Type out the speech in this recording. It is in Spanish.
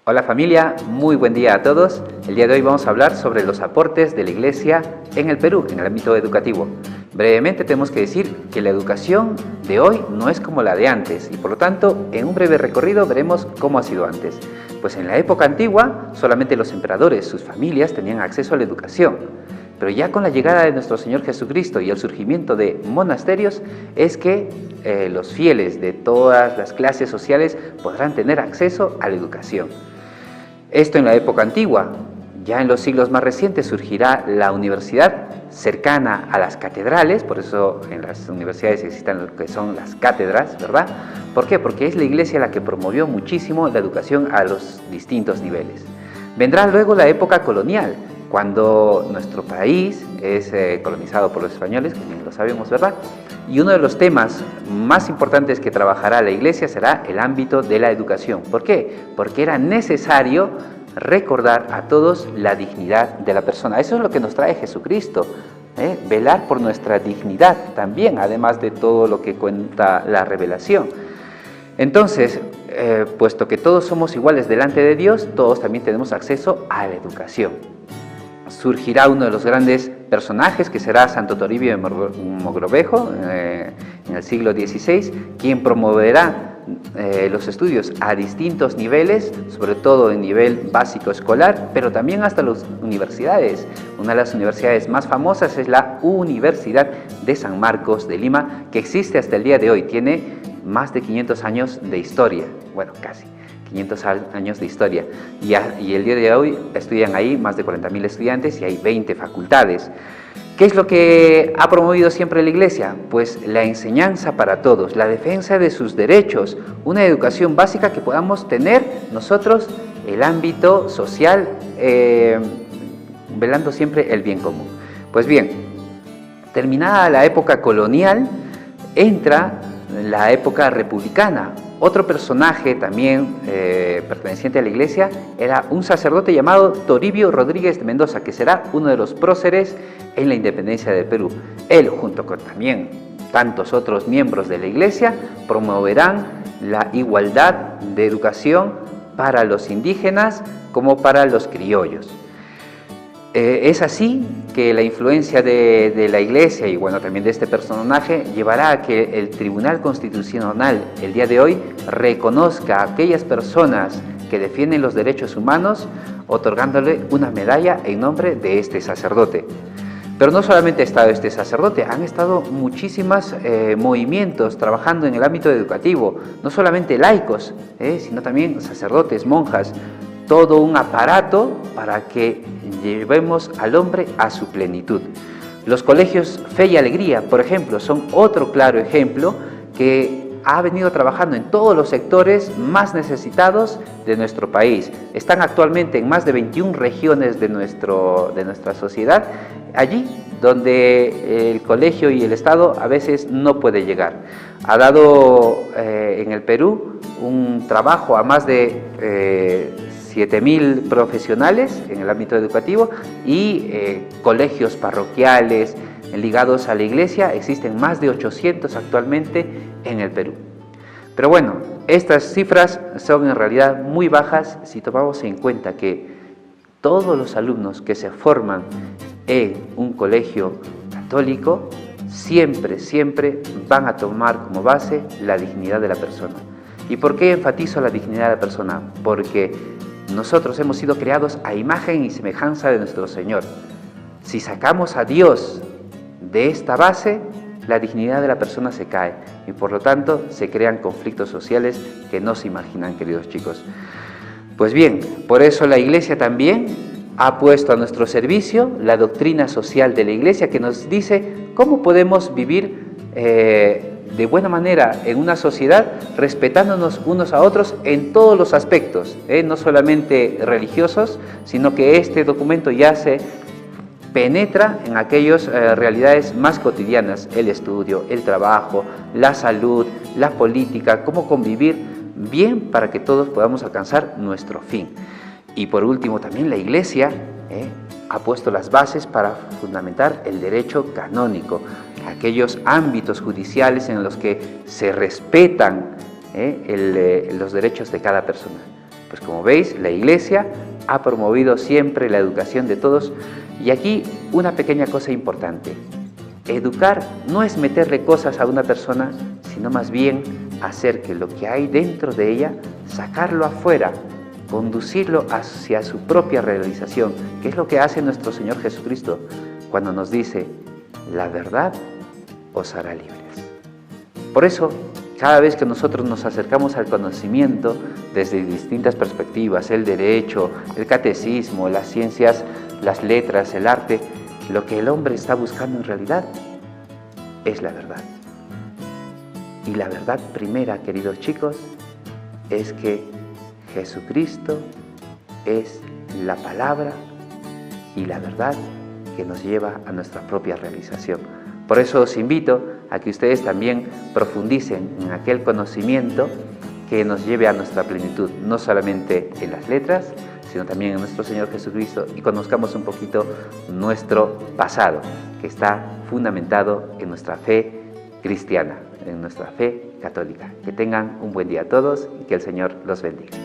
Hola familia, muy buen día a todos. El día de hoy vamos a hablar sobre los aportes de la Iglesia en el Perú, en el ámbito educativo. Brevemente tenemos que decir que la educación de hoy no es como la de antes y por lo tanto en un breve recorrido veremos cómo ha sido antes. Pues en la época antigua solamente los emperadores, sus familias tenían acceso a la educación. Pero ya con la llegada de nuestro Señor Jesucristo y el surgimiento de monasterios es que los fieles de todas las clases sociales podrán tener acceso a la educación. Esto en la época antigua. Ya en los siglos más recientes surgirá la universidad cercana a las catedrales, por eso en las universidades existen lo que son las cátedras, ¿verdad? ¿Por qué? Porque es la Iglesia la que promovió muchísimo la educación a los distintos niveles. Vendrá luego la época colonial, cuando nuestro país es colonizado por los españoles, que bien lo sabemos, ¿verdad? Y uno de los temas más importantes que trabajará la Iglesia será el ámbito de la educación. ¿Por qué? Porque era necesario recordar a todos la dignidad de la persona. Eso es lo que nos trae Jesucristo, velar por nuestra dignidad también, además de todo lo que cuenta la revelación. Entonces, puesto que todos somos iguales delante de Dios, todos también tenemos acceso a la educación. Surgirá uno de los grandes personajes que será Santo Toribio de Mogrovejo en el siglo XVI, quien promoverá los estudios a distintos niveles, sobre todo en nivel básico escolar, pero también hasta las universidades. Una de las universidades más famosas es la Universidad de San Marcos de Lima, que existe hasta el día de hoy, tiene más de 500 años de historia, bueno, casi 500 años de historia, y el día de hoy estudian ahí más de 40.000 estudiantes y hay 20 facultades. ¿Qué es lo que ha promovido siempre la Iglesia? Pues la enseñanza para todos, la defensa de sus derechos, una educación básica que podamos tener nosotros, el ámbito social, velando siempre el bien común. Pues bien, terminada la época colonial, entra la época republicana. Otro personaje también perteneciente a la Iglesia era un sacerdote llamado Toribio Rodríguez de Mendoza, que será uno de los próceres en la independencia del Perú. Él, junto con también tantos otros miembros de la Iglesia, promoverán la igualdad de educación para los indígenas como para los criollos. Es así que la influencia de la Iglesia y bueno, también de este personaje llevará a que el Tribunal Constitucional el día de hoy reconozca a aquellas personas que defienden los derechos humanos, otorgándole una medalla en nombre de este sacerdote. Pero no solamente ha estado este sacerdote, han estado muchísimos movimientos trabajando en el ámbito educativo, no solamente laicos, sino también sacerdotes, monjas, todo un aparato para que llevemos al hombre a su plenitud. Los colegios Fe y Alegría, por ejemplo, son otro claro ejemplo que ha venido trabajando en todos los sectores más necesitados de nuestro país. Están actualmente en más de 21 regiones de nuestra sociedad, allí donde el colegio y el Estado a veces no puede llegar. Ha dado en el Perú un trabajo a más de 7.000 profesionales en el ámbito educativo y colegios parroquiales ligados a la Iglesia, existen más de 800 actualmente en el Perú. Pero bueno, estas cifras son en realidad muy bajas si tomamos en cuenta que todos los alumnos que se forman en un colegio católico siempre van a tomar como base la dignidad de la persona. ¿Y por qué enfatizo la dignidad de la persona? Porque nosotros hemos sido creados a imagen y semejanza de nuestro Señor. Si sacamos a Dios de esta base, la dignidad de la persona se cae y por lo tanto se crean conflictos sociales que no se imaginan, queridos chicos. Pues bien, por eso la Iglesia también ha puesto a nuestro servicio la doctrina social de la Iglesia que nos dice cómo podemos vivir de buena manera en una sociedad, respetándonos unos a otros en todos los aspectos, no solamente religiosos, sino que este documento ya se penetra en aquellas realidades más cotidianas, el estudio, el trabajo, la salud, la política, cómo convivir bien para que todos podamos alcanzar nuestro fin. Y por último también la Iglesia ha puesto las bases para fundamentar el derecho canónico, aquellos ámbitos judiciales en los que se respetan los derechos de cada persona. Pues como veis, la Iglesia ha promovido siempre la educación de todos. Y aquí una pequeña cosa importante. Educar no es meterle cosas a una persona, sino más bien hacer que lo que hay dentro de ella, sacarlo afuera, conducirlo hacia su propia realización, que es lo que hace nuestro Señor Jesucristo cuando nos dice: la verdad os hará libres. Por eso, cada vez que nosotros nos acercamos al conocimiento desde distintas perspectivas, el derecho, el catecismo, las ciencias, las letras, el arte, lo que el hombre está buscando en realidad es la verdad. Y la verdad primera, queridos chicos, es que Jesucristo es la palabra y la verdad que nos lleva a nuestra propia realización. Por eso os invito a que ustedes también profundicen en aquel conocimiento que nos lleve a nuestra plenitud, no solamente en las letras, sino también en nuestro Señor Jesucristo, y conozcamos un poquito nuestro pasado, que está fundamentado en nuestra fe cristiana, en nuestra fe católica. Que tengan un buen día a todos y que el Señor los bendiga.